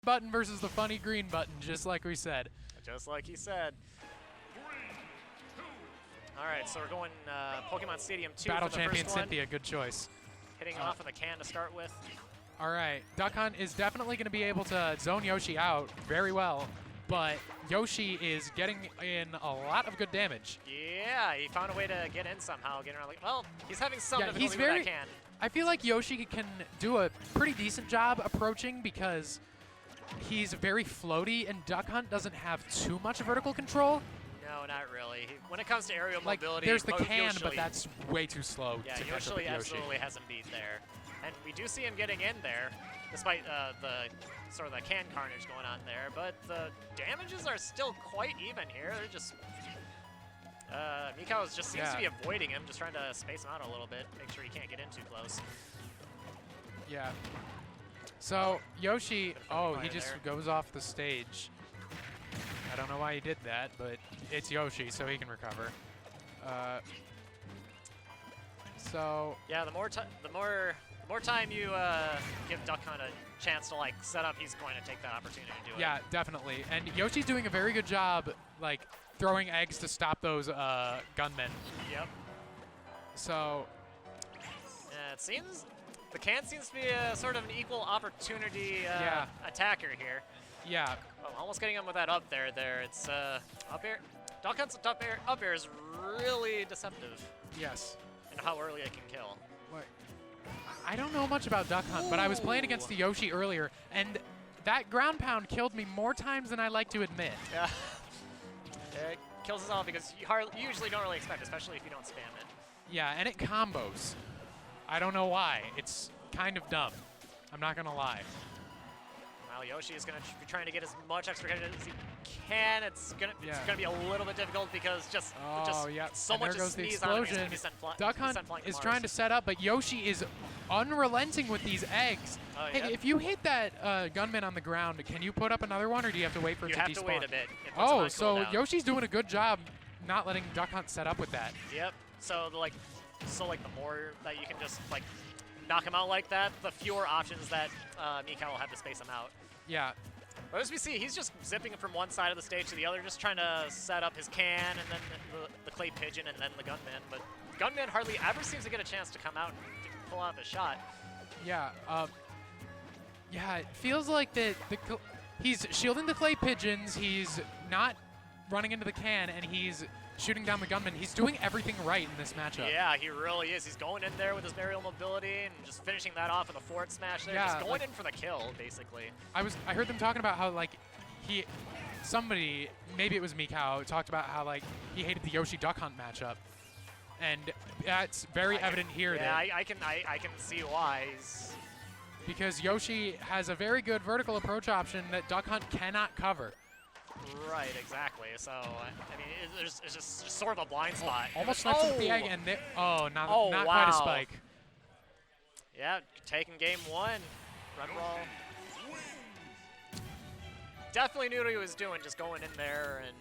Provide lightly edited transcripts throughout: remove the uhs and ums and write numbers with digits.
button versus the funny green button, just like we said. Just like he said. All right, so we're going Pokemon Stadium 2 Battle for the champion first one. Cynthia, good choice. Hitting off of the can to start with. All right, Duck Hunt is definitely going to be able to zone Yoshi out very well, but Yoshi is getting in a lot of good damage. Yeah, he found a way to get in somehow, getting around. Like, well, he's having some difficulty he's with very. that can. I feel like Yoshi can do a pretty decent job approaching because he's very floaty, and Duck Hunt doesn't have too much vertical control. No, not really. When it comes to aerial Like, mobility, there's the can, Yoshi, but that's way too slow yeah, to catch up Yoshi with Yoshi. absolutely has him beat there. And we do see him getting in there, despite the sort of the can carnage going on there. But the damages are still quite even here. They're just Mikau just seems to be avoiding him, just trying to space him out a little bit, make sure he can't get in too close. Yeah. So Yoshi, he just there. goes off the stage. I don't know why he did that, but it's Yoshi, so he can recover. So yeah, the more time you give Duck Hunt a chance to like set up, he's going to take that opportunity to do it. yeah, definitely. And Yoshi's doing a very good job, like throwing eggs to stop those gunmen. Yep. So it seems the can seems to be a sort of an equal opportunity attacker here. yeah, Oh, almost getting him with that up there. It's up air. Duck Hunt's up air is really deceptive yes. in how early it can kill. What? I don't know much about Duck Hunt, but I was playing against the Yoshi earlier, and that ground pound killed me more times than I like to admit. Yeah. It kills us all because you usually don't really expect, especially if you don't spam it. Yeah, and it combos. I don't know why. It's kind of dumb. I'm not gonna lie. Well, Yoshi is going to be trying to get as much extra credit as he can. It's gonna be a little bit difficult because just so much goes the sneeze on him, he's explosion. gonna be sent Duck Hunt flying is to trying to Mars. set up, but Yoshi is unrelenting with these eggs. Hey, yeah. if you hit that gunman on the ground, can you put up another one, or do you have to wait for it You to have despawn? to wait a bit. It puts him Oh, on so cooldown. Yoshi's doing a good job not letting Duck Hunt set up with that. Yep. So the more that you can just like knock him out like that, the fewer options that Mikau will have to space him out. Yeah. But as we see, he's just zipping from one side of the stage to the other, just trying to set up his can, and then the clay pigeon, and then the gunman. But gunman hardly ever seems to get a chance to come out and pull off a shot. Yeah. Yeah, it feels like he's shielding the clay pigeons. He's not running into the can, and he's shooting down the gunman. He's doing everything right in this matchup. Yeah, he really is. He's going in there with his aerial mobility and just finishing that off with a forward smash there. Yeah, just going in for the kill, basically. I heard them talking about how somebody, maybe it was Mikau, talked about how he hated the Yoshi Duck Hunt matchup, and that's very evident here. Yeah, I can see why. Because Yoshi has a very good vertical approach option that Duck Hunt cannot cover. Right, exactly. So, I mean, it's just sort of a blind spot. Almost snipes with the egg, and not wow. quite a spike. Yeah, taking game one. Rembrall definitely knew what he was doing, just going in there and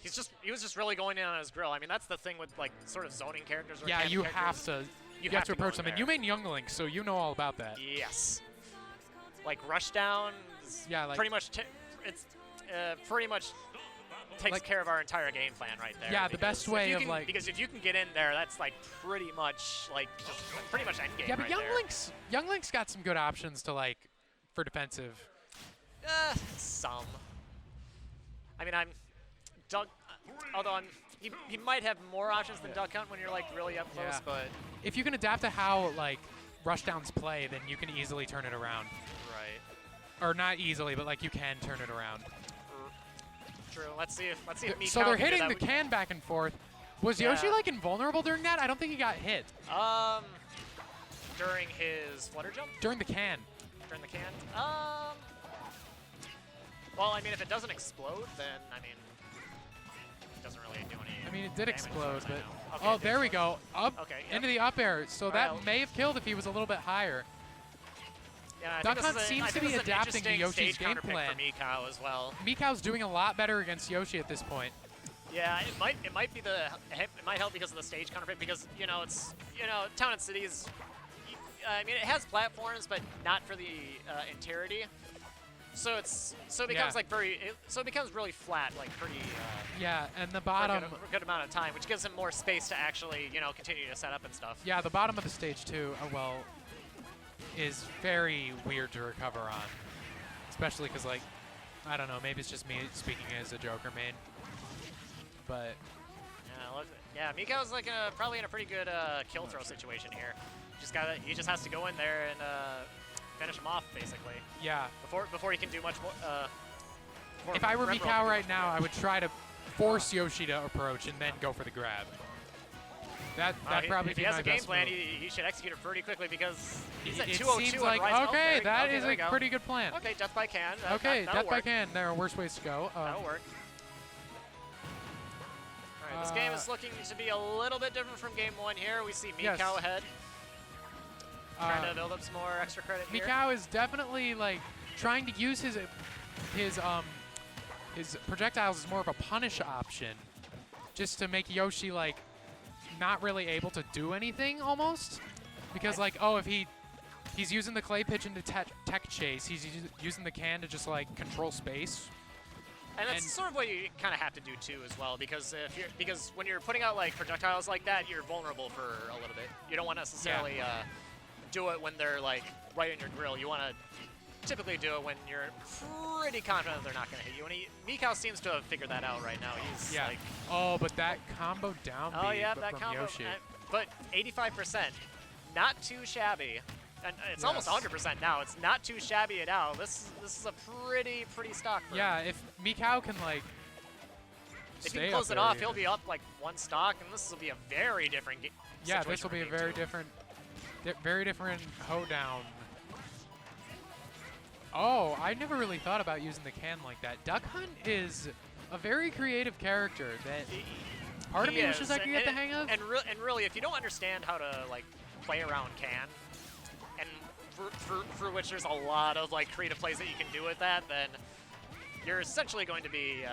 he was just really going in on his grill. I mean, that's the thing with sort of zoning characters. Or Yeah, you have to approach them, and you main Young Link, so you know all about that. Yes. Like rush down. Yeah, pretty much. Pretty much takes care of our entire game plan right there. Yeah, the best way of because if you can get in there, that's pretty much end game. Yeah, but right Young Link's got some good options to for defensive. Some. I mean, he might have more options than Duck Hunt when you're really up close, but if you can adapt to how rushdowns play, then you can easily turn it around. Right. Or not easily, but you can turn it around. True. Let's see if Mikau So they're can do hitting that. the can back and forth. Was Yoshi invulnerable during that? I don't think he got hit. During his flutter jump? During the can. During the can? Well, I mean, if it doesn't explode, then I mean, it doesn't really do any. I mean, it did explode, but okay, there we go. Up into the up air. So that may have killed if he was a little bit higher. Yeah, Duck Hunt seems to be adapting to Yoshi's game plan. For Mikau as well. Mikau's doing a lot better against Yoshi at this point. Yeah, it might help because of the stage counterpick because it's Town and Cities. I mean, it has platforms, but not for the entirety. so it becomes like so it becomes really flat, like pretty. Yeah, and the For bottom. a good amount of time, which gives him more space to actually, continue to set up and stuff. Yeah, the bottom of the stage too. Is very weird to recover on, especially because like, I don't know, maybe it's just me speaking as a Joker main, but. Yeah, Mikau's like probably in a pretty good kill throw situation here. He just has to go in there and finish him off basically. Yeah. Before he can do much more. If I were Mikau right now, I would try to force Yoshi to approach and then go for the grab. That'd probably if be he has my a game best plan, move. he should execute it pretty quickly because he's at It 202 seems on like, Rise. okay, that is there a we go. pretty good plan. Okay, death by can. Okay, that'll death by work. can. There are worse ways to go. That'll work. All right, this game is looking to be a little bit different from game 1 here. We see Mikau ahead. Trying to build up some more extra credit here. Mikau is definitely like trying to use his projectiles as more of a punish option, just to make Yoshi like not really able to do anything almost, because like if he's using the clay pigeon to tech chase, he's using the can to just like control space. And that's sort of what you kind of have to do too, as well, because when you're putting out like projectiles like that, you're vulnerable for a little bit. You don't want to necessarily do it when they're like right in your grill. You want to typically do it when you're pretty confident they're not going to hit you. And Mikau seems to have figured that out right now. He's like, but that combo down B that from combo. Yoshi. But 85%, not too shabby. And it's almost 100% now. It's not too shabby at all. This is a pretty stock. Yeah, if Mikau can like. If he can close it off, he'll be up like 1 stock, and this will be a very different game. Yeah, this will be a very different hoedown. Oh, I never really thought about using the can like that. Duck Hunt is a very creative character that part of me wishes I could get the hang of. And really, if you don't understand how to like play around can, and for which there's a lot of like creative plays that you can do with that, then you're essentially going to be,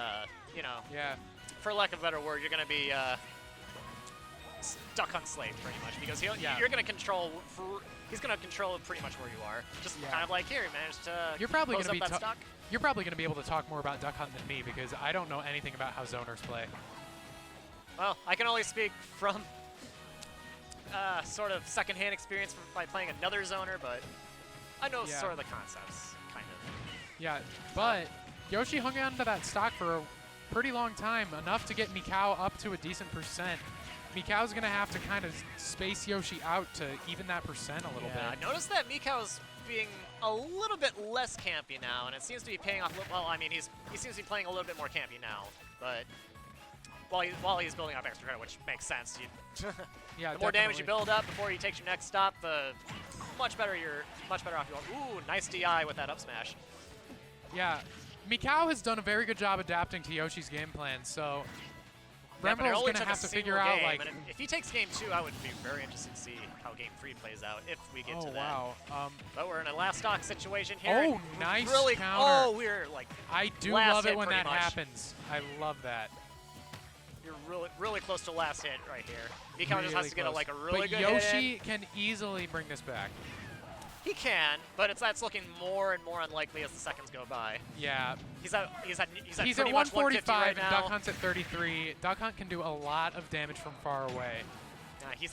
for lack of a better word, you're going to be Duck Hunt slave pretty much, because you're going to control. He's going to control pretty much where you are. Just kind of like here, he managed to you're probably close up that stock. You're probably going to be able to talk more about Duck Hunt than me, because I don't know anything about how zoners play. Well, I can only speak from sort of secondhand experience by playing another zoner, but I know sort of the concepts, kind of. Yeah, but Yoshi hung on to that stock for a pretty long time, enough to get Mikau up to a decent percent. Mikau's going to have to kind of space Yoshi out to even that percent a little bit. I noticed that Mikau's being a little bit less campy now, and it seems to be paying off. Well, I mean, he seems to be playing a little bit more campy now, but while he's building up extra credit, which makes sense. Yeah, the more damage you build up before you take your next stop, the much better off you are. Ooh, nice DI with that up smash. Yeah, Mikau has done a very good job adapting to Yoshi's game plan, so Rembrall's going to have to figure out, like... If he takes game 2, I would be very interested to see how game 3 plays out, if we get to that. Oh, wow. But we're in a last stock situation here. Oh, nice really, counter. Oh, we're like... I do love it when that happens. I love that. You're really close to last hit right here. Mikau just has to get a really good hit. But Yoshi Yoshi can easily bring this back. He can, but that's looking more and more unlikely as the seconds go by. Yeah. He's at He's pretty at much 145 right and now. Duck Hunt's at 33. Duck Hunt can do a lot of damage from far away. He's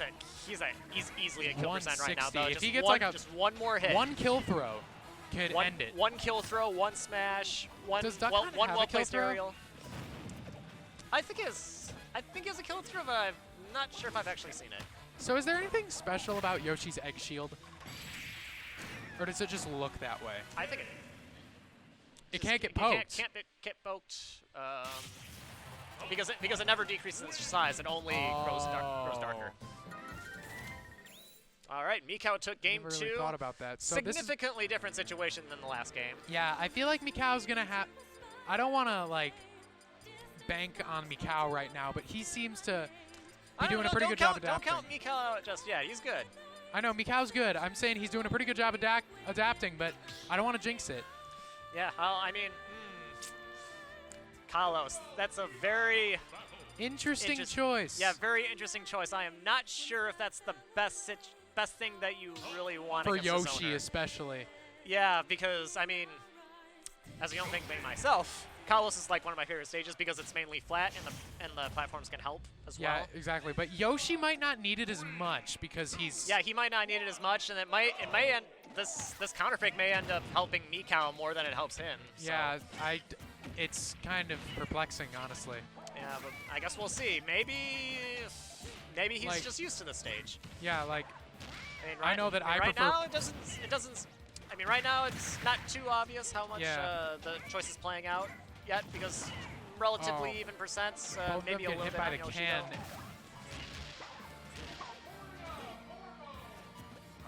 easily at kill percent right now, though. If he gets like just one more hit. One kill throw could end it. One kill throw, one smash, one well-placed aerial. I think he has a kill throw, but I'm not sure if I've actually seen it. So is there anything special about Yoshi's egg shield? Or does it just look that way? I think it can't get poked. Can't get poked because it never decreases in size. It only grows darker. All right, Mikau took game 2. Never really thought about that. So significantly different situation than the last game. Yeah, I feel like Mikau's gonna have. I don't want to like bank on Mikau right now, but he seems to be doing a pretty good job adapting. Don't count Mikau out just yet. He's good. I know, Mikau's good. I'm saying he's doing a pretty good job adapting, but I don't want to jinx it. Yeah, I mean, Kalos, that's a very interesting choice. Yeah, very interesting choice. I am not sure if that's the best thing that you really want for against Yoshi, a zoner. Especially. Yeah, because I mean, as a young thing myself, Kalos is like one of my favorite stages because it's mainly flat and the platforms can help as well. Yeah, exactly. But Yoshi might not need it as much because he's... Yeah, he might not need it as much, and it may end, this counterfake may end up helping Mikau more than it helps him. So. Yeah, it's kind of perplexing, honestly. Yeah, but I guess we'll see. Maybe he's like, just used to the stage. Yeah, like I mean, I know that I right prefer. now it doesn't. I mean, right now it's not too obvious how much the choice is playing out yet because relatively even percents. Both Maybe a get little hit bit by on the Yoshi, can. though.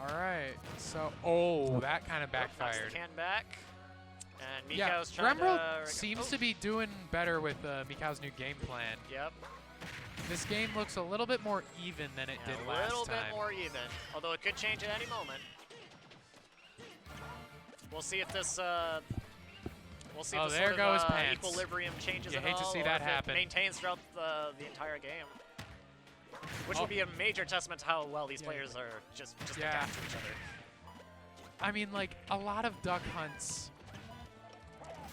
All right, so that kind of Knocks backfired. the can back. And Yeah, Mikau's trying Rembrall to... seems to be doing better with Mikau's new game plan. Yep. This game looks a little bit more even than it did last time. A little bit more even, although it could change at any moment. We'll see if this... we'll see if this there sort goes of Pants. Equilibrium changes You at hate to all, see or that if happen. it maintains throughout the entire game. Which would be a major testament to how well these players are just adapt to each other. I mean, like, a lot of duck hunts,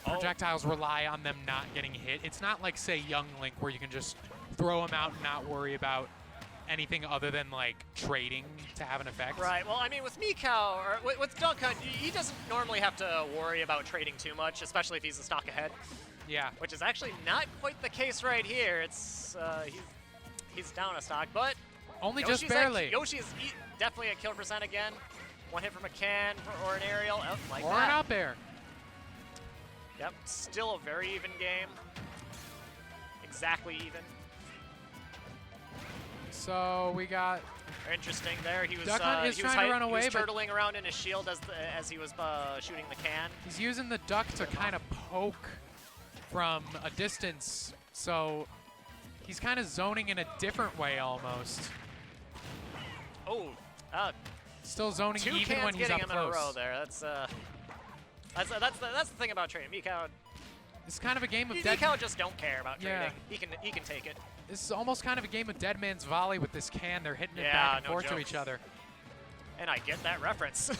projectiles rely on them not getting hit. It's not like, say, Young Link, where you can just throw them out and not worry about anything other than, like, trading to have an effect. Right. Well, I mean, with Mikau, or with Duck Hunt, he doesn't normally have to worry about trading too much, especially if he's a stock ahead. Yeah. Which is actually not quite the case right here. It's he's down a stock, but only Yoshi's just barely. Yoshi is definitely at kill percent again. One hit from a can or an aerial, like or that. an up air. Yep, still a very even game. Exactly even. So we got... Interesting there. He was Duck Hunt is trying to run away, he was but turtling around in his shield as he was shooting the can. he's using the duck to kind of poke from a distance, so he's kind of zoning in a different way almost. Oh, Still zoning two even cans when he's getting up him in a row close. there. That's the thing about trading. Mikau, It's kind of a game of dead. Mikau just don't care about Yeah. trading. He can take it. This is almost kind of a game of dead man's volley with this can. They're hitting it Yeah, back and no forth to joke. each other. And I get that reference.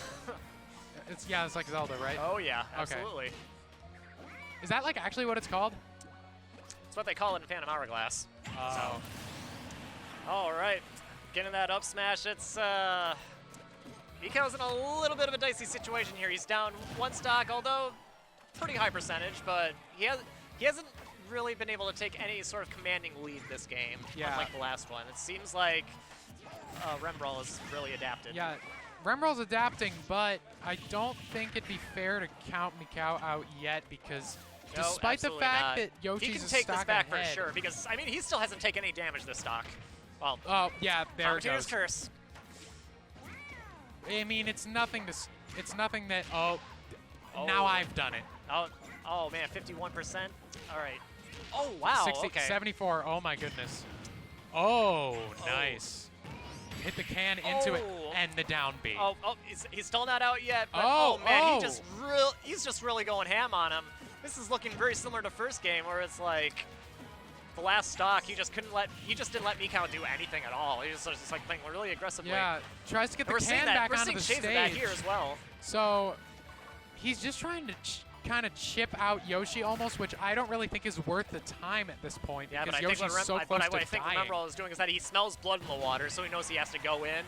It's like Zelda, right? Oh yeah, Okay. absolutely. Is that like actually what it's called? That's what they call it in Phantom Hourglass. Oh. All right, getting that up smash. It's Mikau's in a little bit of a dicey situation here. He's down one stock, although pretty high percentage, but he hasn't really been able to take any sort of commanding lead this game, unlike the last one. It seems like Rembrall is really adapted. Yeah, Rembrall's adapting, but I don't think it'd be fair to count Mikau out yet because despite the fact that Yoshi's he can a take stock this back ahead, for sure, because I mean he still hasn't taken any damage this stock. Well, oh yeah, there it Commentator's goes. curse. I mean, it's nothing that now I've done it. Oh man, 51%. All right. Oh wow. 60, okay. 74. Oh my goodness. Oh, nice. Hit the can into it and the down B. Oh, he's still not out yet. But man, he's just really going ham on him. This is looking very similar to first game, where it's like the last stock, he just didn't let Mikau do anything at all. He was just like playing really aggressively. Yeah, tries to get the we're can back onto the We're seeing shades stage. of that here as well. So he's just trying to kind of chip out Yoshi almost, which I don't really think is worth the time at this point. Yeah, but because I think Yoshi's so close what I to think dying. Rembrall is doing is that he smells blood in the water, so he knows he has to go in.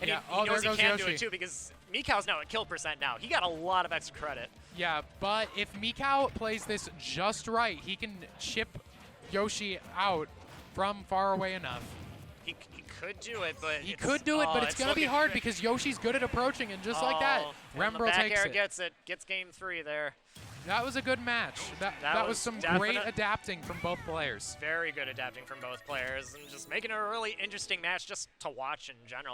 And Yeah. he knows there he goes can Yoshi. do it too, because Mikau's now at kill percent now. He got a lot of extra credit. Yeah, but if Mikau plays this just right, he can chip Yoshi out from far away enough. He could do it, but He could do it, but it's going to be hard because Yoshi's good at approaching, and just like that, Rembrall takes it. Gets game 3 there. That was a good match. That was some great adapting from both players. Very good adapting from both players, and just making it a really interesting match just to watch in general.